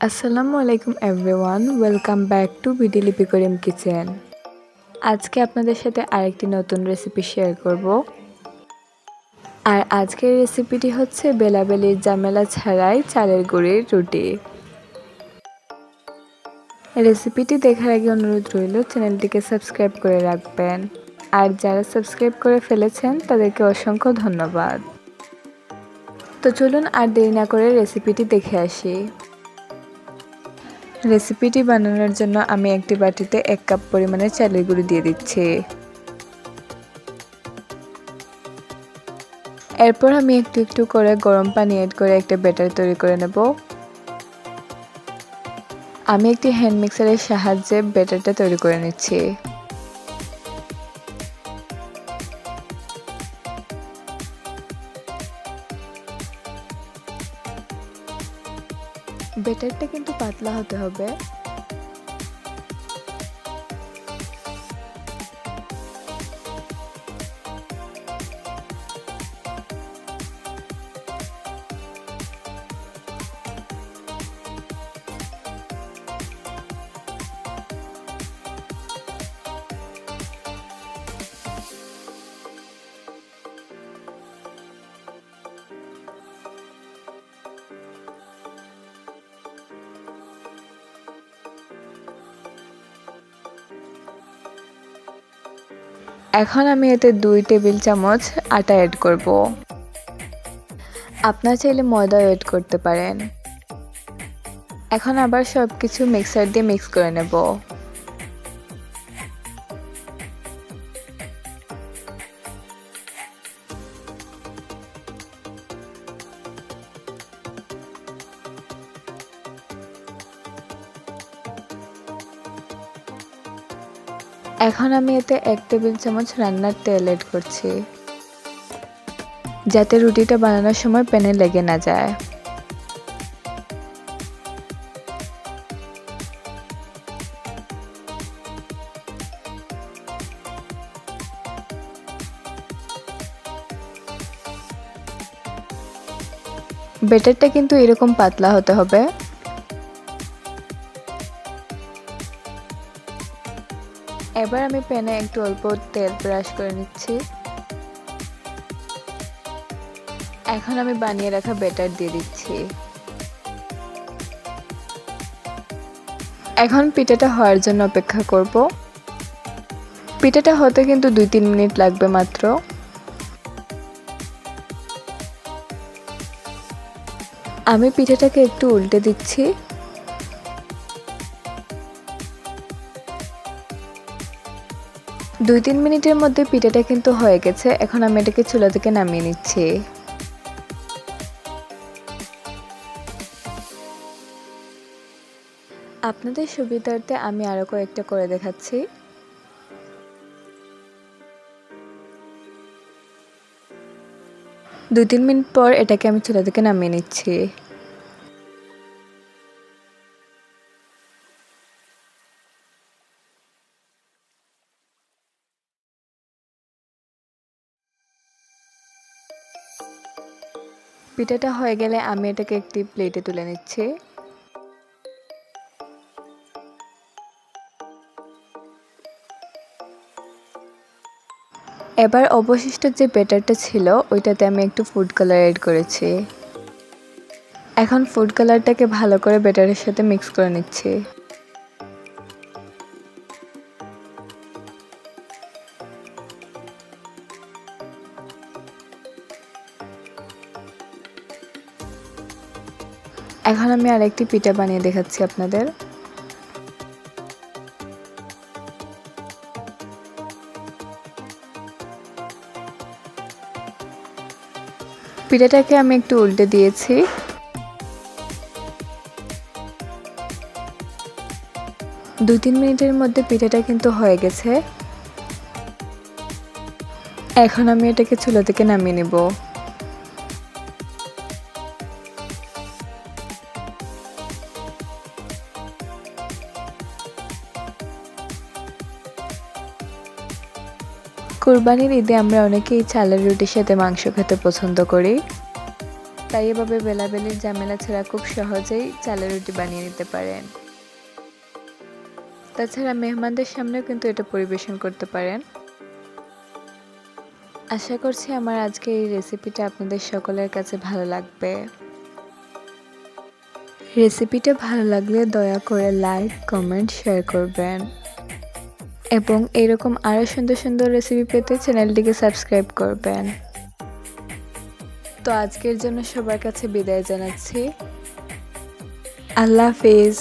আসসালামু আলাইকুম everyone, welcome back to BD লিপি করিম কিচেন। আজকে আপনাদের সাথে আরেকটি নতুন রেসিপি শেয়ার করব। আর আজকের রেসিপিটি হচ্ছে বেলাবেলির ঝামেলা ছাড়াই চালের গুঁড়ির রুটি। রেসিপিটি দেখার আগে অনুরোধ রইল চ্যানেলটিকে সাবস্ক্রাইব করে রাখবেন। আর যারা সাবস্ক্রাইব করে ফেলেছেন তাদেরকে অসংখ্য ধন্যবাদ। তো চলুন আর দেরি না করে রেসিপিটি দেখে আসি। রেসিপিটি বানানোর জন্য আমি একটি বাটিতে 1 কাপ পরিমাণে চালের গুঁড়ি দিয়ে দিচ্ছি। এরপর আমি একটু একটু করে গরম পানি অ্যাড করে একটা ব্যাটার তৈরি করে নেব। আমি একটি হ্যান্ড মিক্সারের সাহায্যে ব্যাটারটা তৈরি করে নিচ্ছি। ব্যাটারটা কিন্তু পাতলা হতে হবে। এখন আমি এতে 2 টেবিল চামচ আটা অ্যাড করব। আপনারা চাইলে ময়দাও অ্যাড করতে পারেন। এখন আবার সবকিছু মিক্সার দিয়ে মিক্স করে নেব। এখন আমি এতে 1 টেবিল চামচ রান্নার তেল অ্যাড করছি, যাতে রুটিটা বানানোর সময় প্যানে লেগে না যায়। ব্যাটারটা কিন্তু এরকম পাতলা হতে হবে। এবার আমি প্যানে একটু অল্প তেল ব্রাশ করে নিচ্ছি। এখন আমি বানিয়ে রাখা ব্যাটার দিয়ে দিচ্ছি। এখন পিঠাটা হওয়ার জন্য অপেক্ষা করব। পিঠাটা হতে কিন্তু 2-3 মিনিট লাগবে মাত্র। আমি পিঠাটাকে একটু উল্টে দিচ্ছি। দুই 3 মিনিটের মধ্যে পিঠাটা কিন্তু হয়ে গেছে। এখন আমি এটাকে চুলা থেকে নামিয়ে নিচ্ছি। আপনাদের সুবিধার্থে আমি আরো কয়েকটা করে দেখাচ্ছি। 2-3 মিনিট পর এটাকে আমি চুলা থেকে নামিয়ে নিচ্ছি। পিঠাটা হয়ে গেলে আমি এটাকে একটি প্লেটে তুলে নিচ্ছি। এবার অবশিষ্ট যে ব্যাটারটা ছিল ওইটাতে আমি একটু ফুড কালার অ্যাড করেছি। এখন ফুড কালারটাকে ভালো করে ব্যাটারের সাথে মিক্স করে নিচ্ছি। এখন আমি আরেকটি পিঠা বানিয়ে দেখাচ্ছি আপনাদের। পিঠাটাকে আমি একটু উল্টে দিয়েছি। দুই 3 মিনিটের মধ্যে পিঠাটা কিন্তু হয়ে গেছে। এখন আমি এটাকে চুলা থেকে নামিয়ে নেব। কুরবানির ঈদে আমরা অনেকেই চালের রুটির সাথে মাংস খেতে পছন্দ করি। তাই এভাবে বেলাবেলির ঝামেলা ছাড়া খুব সহজেই চালের রুটি বানিয়ে নিতে পারেন। তাছাড়া মেহমানদের সামনেও কিন্তু এটা পরিবেশন করতে পারেন। আশা করছি আমার আজকের এই রেসিপিটা আপনাদের সকলের কাছে ভালো লাগবে। রেসিপিটা ভালো লাগলে দয়া করে লাইক, কমেন্ট, শেয়ার করবেন এবং এরকম আরও সুন্দর সুন্দর রেসিপি পেতে চ্যানেলটিকে সাবস্ক্রাইব করবেন। তো আজকের জন্য সবার কাছে বিদায় জানাচ্ছি। আল্লাহ হাফেজ।